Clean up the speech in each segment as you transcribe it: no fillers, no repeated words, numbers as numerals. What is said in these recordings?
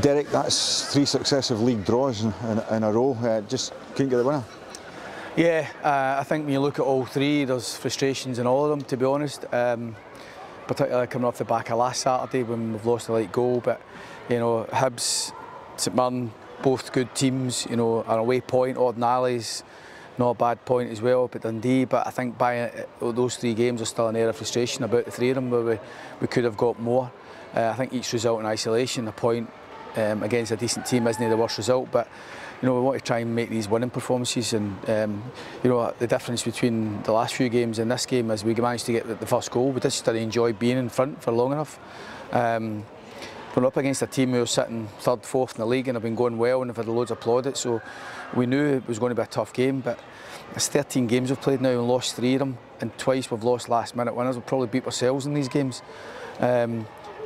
Derek, that's 3 successive league draws in a row. Just couldn't get the winner. Yeah, I think when you look at all 3, there's frustrations in all of them, to be honest. Particularly coming off the back of last Saturday when we've lost a late goal. But you know, Hibs, St Mirren, both good teams. You know, an away point, Ordinally's not a bad point as well, but Dundee. But I think by those 3 games, there's still an air of frustration about the 3 of them where we could have got more. I think each result in isolation, a point against a decent team isn't the worst result, but you know, we want to try and make these winning performances, and you know, the difference between the last few games and this game is we managed to get the first goal. We just didn't enjoy being in front for long enough. We're up against a team who are sitting 3rd, 4th in the league and have been going well and have had loads of plaudits, so we knew it was going to be a tough game. But it's 13 games we've played now and lost 3 of them, and twice we've lost last minute winners. We'll probably beat ourselves in these games.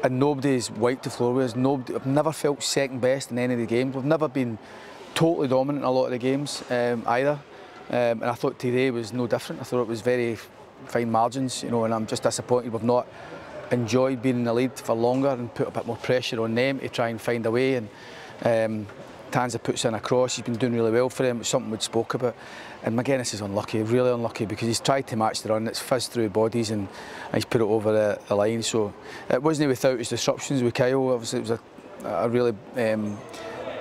And nobody's wiped the floor with us. I've never felt second best in any of the games. We've never been totally dominant in a lot of the games either. And I thought today was no different. I thought it was very fine margins, you know, and I'm just disappointed we've not enjoyed being in the lead for longer and put a bit more pressure on them to try and find a way. And Tanza puts in a cross. He's been doing really well for them. It's something we'd spoke about. And McInnes is unlucky, really unlucky, because he's tried to match the run. It's fizzed through bodies and he's put it over the line. So it wasn't without his disruptions with Kyle. Obviously, it was a really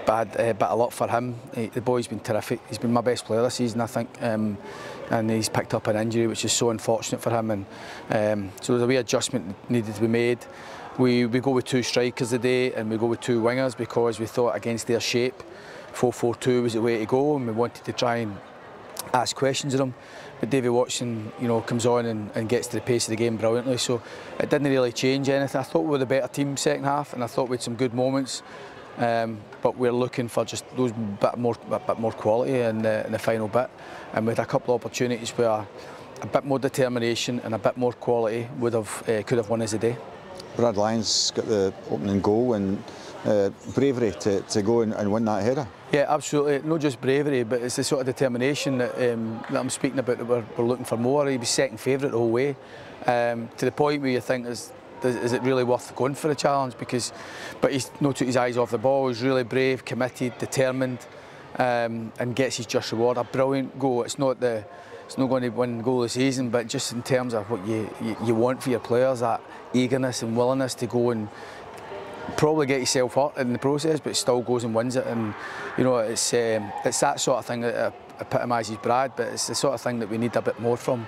bad bit of luck for him. The boy's been terrific. He's been my best player this season, I think. And he's picked up an injury, which is so unfortunate for him. And so there's a wee adjustment needed to be made. We go with 2 strikers today and we go with 2 wingers because we thought against their shape 4-4-2 was the way to go, and we wanted to try and ask questions of them. But Davy Watson, you know, comes on and gets to the pace of the game brilliantly, so it didn't really change anything. I thought we were the better team second half, and I thought we had some good moments, but we're looking for just those bit more quality in the final bit, and we had a couple of opportunities where a bit more determination and a bit more quality could have won us the day. Brad Lyons got the opening goal, and bravery to go and win that header. Yeah, absolutely. Not just bravery, but it's the sort of determination that I'm speaking about, that we're looking for more. He was second favourite the whole way, to the point where you think, is it really worth going for a challenge? But he's not took his eyes off the ball. He's really brave, committed, determined, and gets his just reward. A brilliant goal. It's not going to win goal of the season, but just in terms of what you want for your players, that eagerness and willingness to go and probably get yourself hurt in the process, but still goes and wins it. And you know, it's that sort of thing that epitomises Brad, but it's the sort of thing that we need a bit more from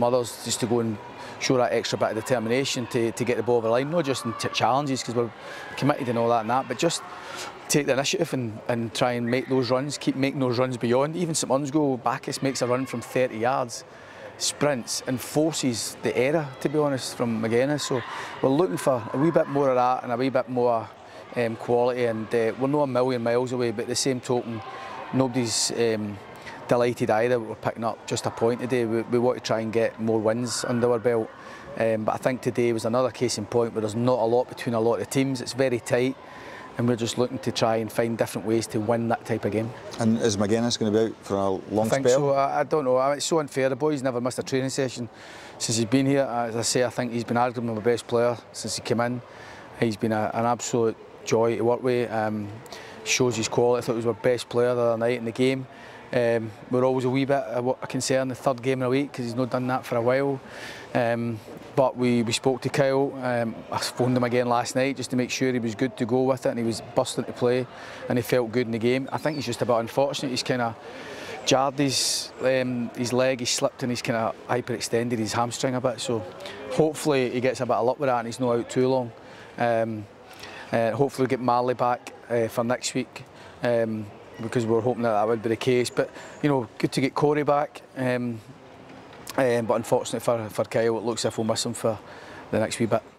others, just to go and show that extra bit of determination to get the ball over the line, not just in challenges because we're committed and all that, but just take the initiative and try and make those runs, keep making those runs beyond. Even St Mirren's goal, Bacchus makes a run from 30 yards, sprints and forces the error, to be honest, from McInnes. So we're looking for a wee bit more of that and a wee bit more quality, and we're not a million miles away, but at the same token, nobody's delighted either. We're picking up just a point today. We want to try and get more wins under our belt, but I think today was another case in point where there's not a lot between a lot of teams. It's very tight, and we're just looking to try and find different ways to win that type of game. And is McInnes going to be out for a long spell? I think so. I don't know. It's so unfair. The boy's never missed a training session since he's been here. As I say, I think he's been arguably my best player since he came in. He's been an absolute joy to work with. Shows his quality. I thought he was our best player the other night in the game. We're always a wee bit of a concern the 3rd game in a week because he's not done that for a while. But we spoke to Kyle. I phoned him again last night just to make sure he was good to go with it, and he was bursting to play and he felt good in the game. I think he's just a bit unfortunate. He's kind of jarred his leg, he slipped and he's kind of hyperextended his hamstring a bit. So hopefully he gets a bit of luck with that and he's not out too long. Hopefully we'll get Marley back for next week, because we're hoping that would be the case. But you know, good to get Corey back. But unfortunately for Kyle, it looks as if we'll miss him for the next wee bit.